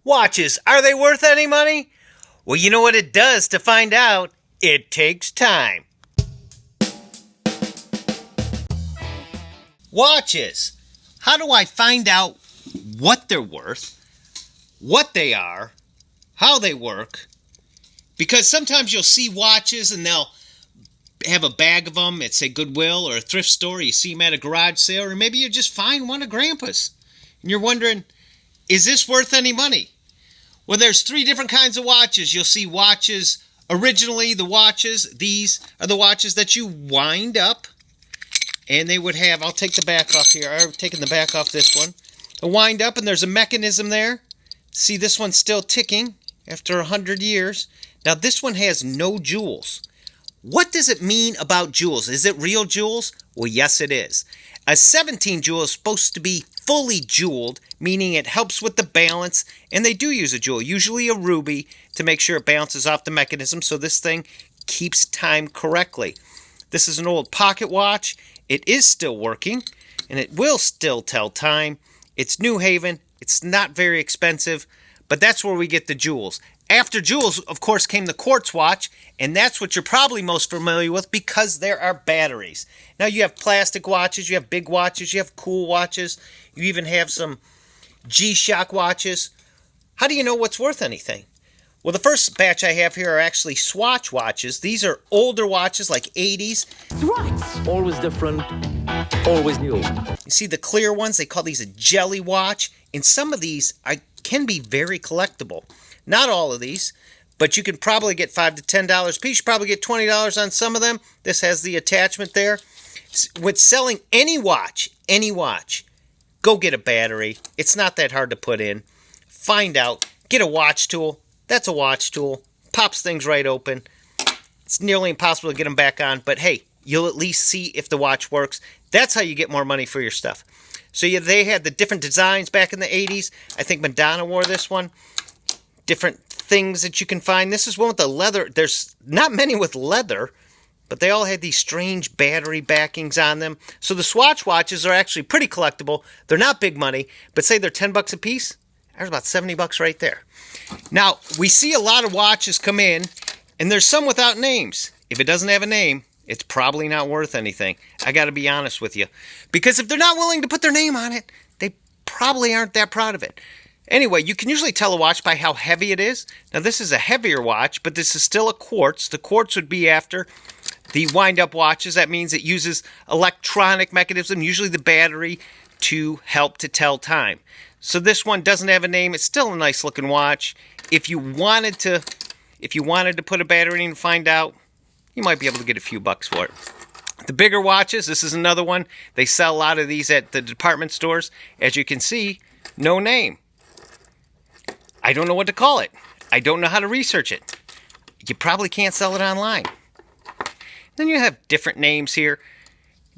Watches, are they worth any money? Well, you know what it does to find out. It takes time. Watches. How do I find out what they're worth, what they are, how they work? Because sometimes you'll see watches and they'll have a bag of them at, say, Goodwill or a thrift store. You see them at a garage sale, or maybe you just find one of Grandpa's. And you're wondering, is this worth any money? Well, there's three different kinds of watches. You'll see watches, originally the watches, these are the watches that you wind up. And they would have, I'll take the back off here. I've taken the back off this one. A wind up, and there's a mechanism there. See, this one's still ticking after 100 years. Now, this one has no jewels. What does it mean about jewels? Is it real jewels? Well, yes, it is. A 17 jewel is supposed to be fully jeweled, meaning it helps with the balance, and they do use a jewel, usually a ruby, to make sure it bounces off the mechanism so this thing keeps time correctly. This is an old pocket watch. It is still working, and it will still tell time. It's New Haven. It's not very expensive, but that's where we get the jewels. After jewels, of course, came the Quartz watch, and that's what you're probably most familiar with because there are batteries. Now, you have plastic watches, you have big watches, you have cool watches, you even have some G-Shock watches. How do you know what's worth anything? Well, the first batch I have here are actually Swatch watches. These are older watches, like 80s. Swatch! Always different, always new. You see the clear ones? They call these a jelly watch. And some of these can be very collectible. Not all of these, but you can probably get $5 to $10 a piece. You probably get $20 on some of them. This has the attachment there. With selling any watch, go get a battery. It's not that hard to put in. Find out. Get a watch tool. That's a watch tool. Pops things right open. It's nearly impossible to get them back on, but hey, you'll at least see if the watch works. That's how you get more money for your stuff. So yeah, they had the different designs back in the 80s. I think Madonna wore this one. Different things that you can find. This is one with the leather. There's not many with leather, but they all had these strange battery backings on them. So the Swatch watches are actually pretty collectible. They're not big money, but say they're $10 a piece. There's about $70 right there. Now, we see a lot of watches come in, and there's some without names. If it doesn't have a name, it's probably not worth anything. I got to be honest with you. Because if they're not willing to put their name on it, they probably aren't that proud of it. Anyway, you can usually tell a watch by how heavy it is. Now, this is a heavier watch, but this is still a Quartz. The Quartz would be after the wind-up watches. That means it uses electronic mechanism, usually the battery, to help to tell time. So this one doesn't have a name. It's still a nice looking watch. If you wanted to put a battery in and find out, you might be able to get a few bucks for it. The bigger watches, this is another one. They sell a lot of these at the department stores. As you can see, no name. I don't know what to call it. I don't know how to research it. You probably can't sell it online. Then you have different names here.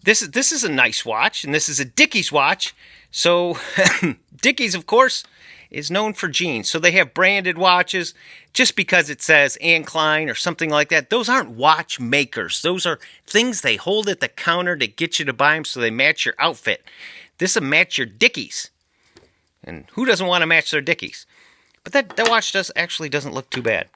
This is a nice watch, and this is a Dickies watch. So Dickies, of course, is known for jeans. So they have branded watches just because it says Anne Klein or something like that. Those aren't watch makers. Those are things they hold at the counter to get you to buy them so they match your outfit. This will match your Dickies. And who doesn't want to match their Dickies? But that watch doesn't look too bad.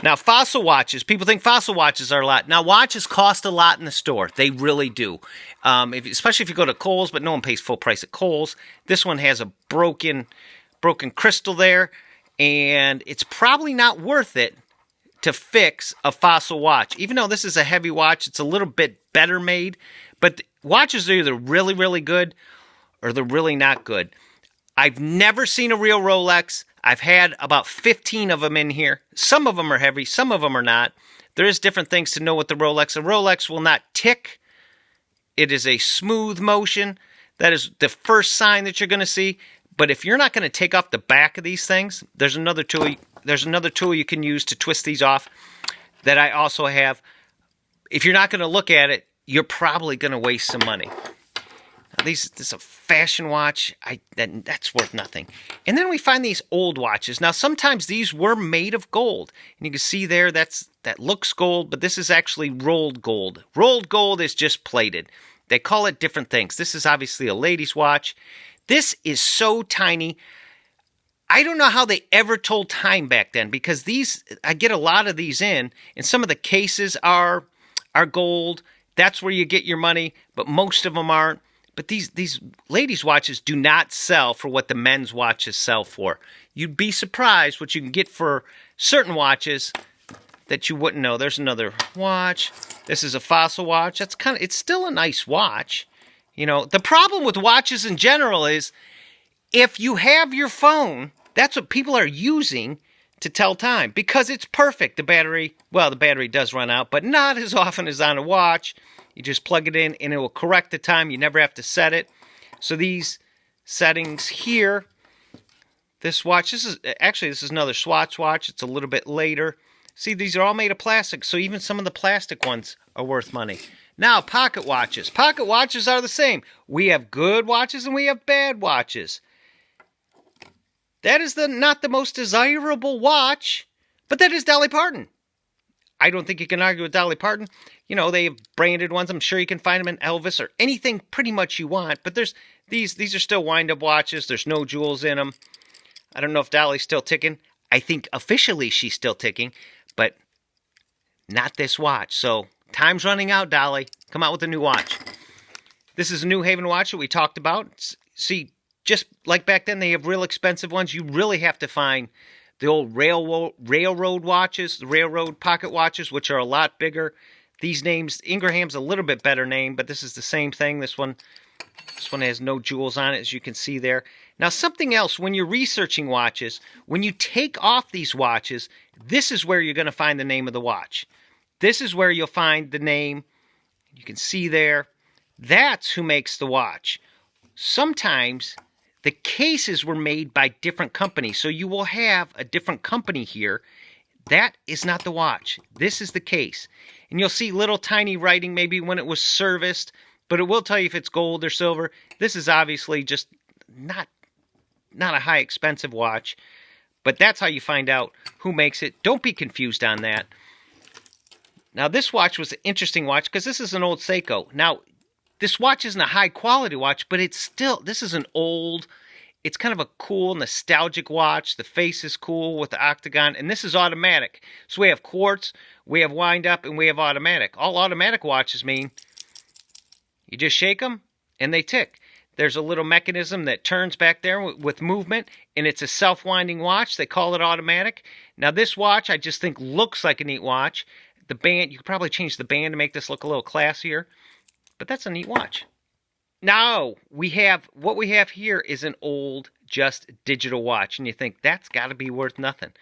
Now, Fossil watches. People think Fossil watches are a lot. Now, watches cost a lot in the store. They really do. Especially if you go to Kohl's, but no one pays full price at Kohl's. This one has a broken crystal there, and it's probably not worth it to fix a Fossil watch. Even though this is a heavy watch, it's a little bit better made. But watches are either really, really good or they're really not good. I've never seen a real Rolex. I've had about 15 of them in here. Some of them are heavy, some of them are not. There is different things to know with the Rolex. A Rolex will not tick. It is a smooth motion. That is the first sign that you're going to see. But if you're not going to take off the back of these things, there's another tool you can use to twist these off that I also have. If you're not going to look at it, you're probably going to waste some money. This is a fashion watch. That's worth nothing. And then we find these old watches. Now, sometimes these were made of gold. And you can see there, that looks gold, but this is actually rolled gold. Rolled gold is just plated. They call it different things. This is obviously a lady's watch. This is so tiny. I don't know how they ever told time back then, because these, I get a lot of these in, and some of the cases are gold. That's where you get your money, but most of them aren't. But these ladies' watches do not sell for what the men's watches sell for. You'd be surprised what you can get for certain watches that you wouldn't know. There's another watch. This is a Fossil watch. It's still a nice watch. You know, the problem with watches in general is if you have your phone, that's what people are using to tell time because it's perfect. The battery does run out, but not as often as on a watch. You just plug it in and it will correct the time. You never have to set it. So these settings here, this watch, this is another Swatch watch. It's a little bit later. See, these are all made of plastic, so even some of the plastic ones are worth money. Now, pocket watches. Pocket watches are the same. We have good watches and we have bad watches. That is not the most desirable watch, but that is Dolly Parton. I don't think you can argue with Dolly Parton. You know, they have branded ones. I'm sure you can find them in Elvis or anything pretty much you want. But there's these are still wind-up watches. There's no jewels in them. I don't know if Dolly's still ticking. I think officially she's still ticking, but not this watch. So time's running out, Dolly. Come out with a new watch. This is a New Haven watch that we talked about. See, just like back then, they have real expensive ones. You really have to find the old railroad watches, the railroad pocket watches, which are a lot bigger. These names, Ingram's a little bit better name, but this is the same thing. This one has no jewels on it, as you can see there. Now, something else, when you're researching watches, when you take off these watches, this is where you're going to find the name of the watch. This is where you'll find the name. You can see there. That's who makes the watch. Sometimes the cases were made by different companies, so you will have a different company here. That is not the watch. This is the case. And you'll see little tiny writing maybe when it was serviced, but it will tell you if it's gold or silver. This is obviously just not a high expensive watch, but that's how you find out who makes it. Don't be confused on that. Now, this watch was an interesting watch because this is an old Seiko. Now, this watch isn't a high quality watch, but this is an old, it's kind of a cool, nostalgic watch. The face is cool with the octagon, and this is automatic. So we have quartz, we have wind up, and we have automatic. All automatic watches mean you just shake them, and they tick. There's a little mechanism that turns back there with movement, and it's a self-winding watch. They call it automatic. Now, this watch I just think looks like a neat watch. The band, you could probably change the band to make this look a little classier. But that's a neat watch. Now, what we have here is an old, just digital watch. And you think, that's got to be worth nothing.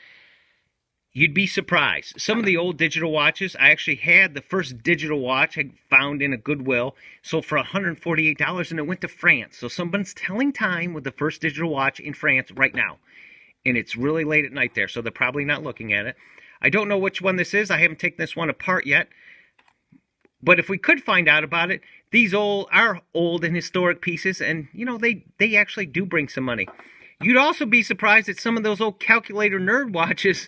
You'd be surprised. Some of the old digital watches, I actually had the first digital watch I found in a Goodwill. Sold for $148, and it went to France. So someone's telling time with the first digital watch in France right now. And it's really late at night there, so they're probably not looking at it. I don't know which one this is. I haven't taken this one apart yet. But if we could find out about it, these are old and historic pieces, and, you know, they actually do bring some money. You'd also be surprised at some of those old calculator nerd watches.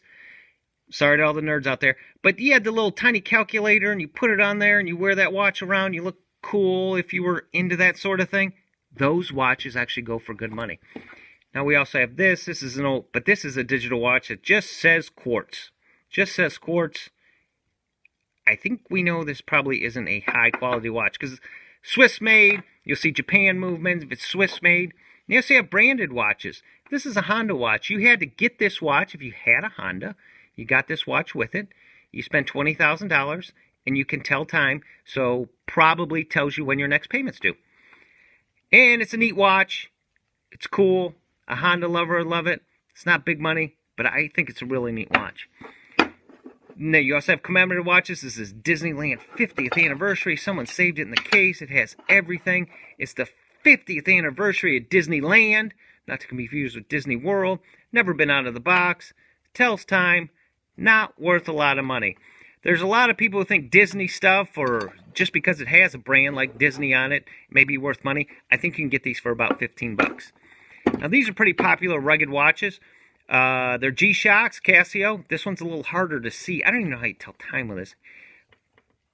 Sorry to all the nerds out there. But you had the little tiny calculator, and you put it on there, and you wear that watch around. You look cool if you were into that sort of thing. Those watches actually go for good money. Now, we also have this. This is but this is a digital watch that just says Quartz. Just says Quartz. I think we know this probably isn't a high-quality watch because Swiss made. You'll see Japan movements if it's Swiss made. And you also have branded watches. This is a Honda watch. You had to get this watch if you had a Honda. You got this watch with it. You spent $20,000, and you can tell time, so probably tells you when your next payment's due. And it's a neat watch. It's cool. A Honda lover would love it. It's not big money, but I think it's a really neat watch. Now, you also have commemorative watches. This is Disneyland 50th anniversary. Someone saved it in the case. It has everything. It's the 50th anniversary of Disneyland. Not to be confused with Disney World. Never been out of the box. Tells time. Not worth a lot of money. There's a lot of people who think Disney stuff, or just because it has a brand like Disney on it, may be worth money. I think you can get these for about 15 bucks. Now, these are pretty popular rugged watches. They're G-Shocks, Casio. This one's a little harder to see. I don't even know how you tell time with this.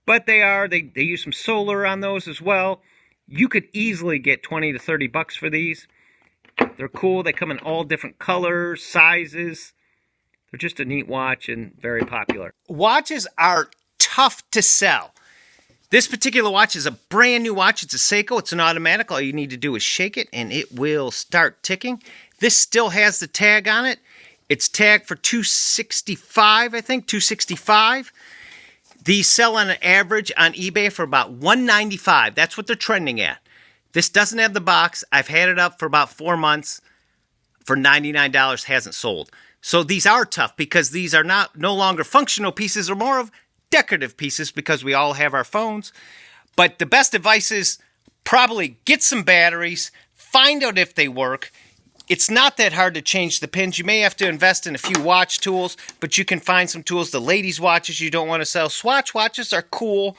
But they use some solar on those as well. You could easily get 20 to 30 bucks for these. They're cool. They come in all different colors, sizes. They're just a neat watch and very popular. Watches are tough to sell. This particular watch is a brand new watch. It's a Seiko. It's an automatic. All you need to do is shake it and it will start ticking. This still has the tag on it. It's tagged for $265, I think, $265. These sell on an average on eBay for about $195. That's what they're trending at. This doesn't have the box. I've had it up for about 4 months. For $99, hasn't sold. So these are tough because these are no longer functional pieces, or more of decorative pieces because we all have our phones. But the best advice is probably get some batteries, find out if they work. It's not that hard to change the pins. You may have to invest in a few watch tools, but you can find some tools. The ladies' watches you don't want to sell. Swatch watches are cool.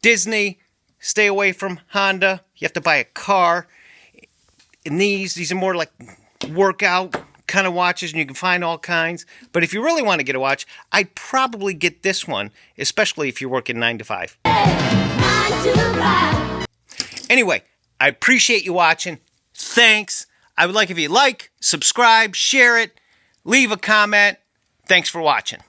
Disney, stay away from Honda. You have to buy a car. And these are more like workout kind of watches, and you can find all kinds. But if you really want to get a watch, I'd probably get this one, especially if you're working 9 to 5. Anyway, I appreciate you watching. Thanks. I would like if you like, subscribe, share it, leave a comment. Thanks for watching.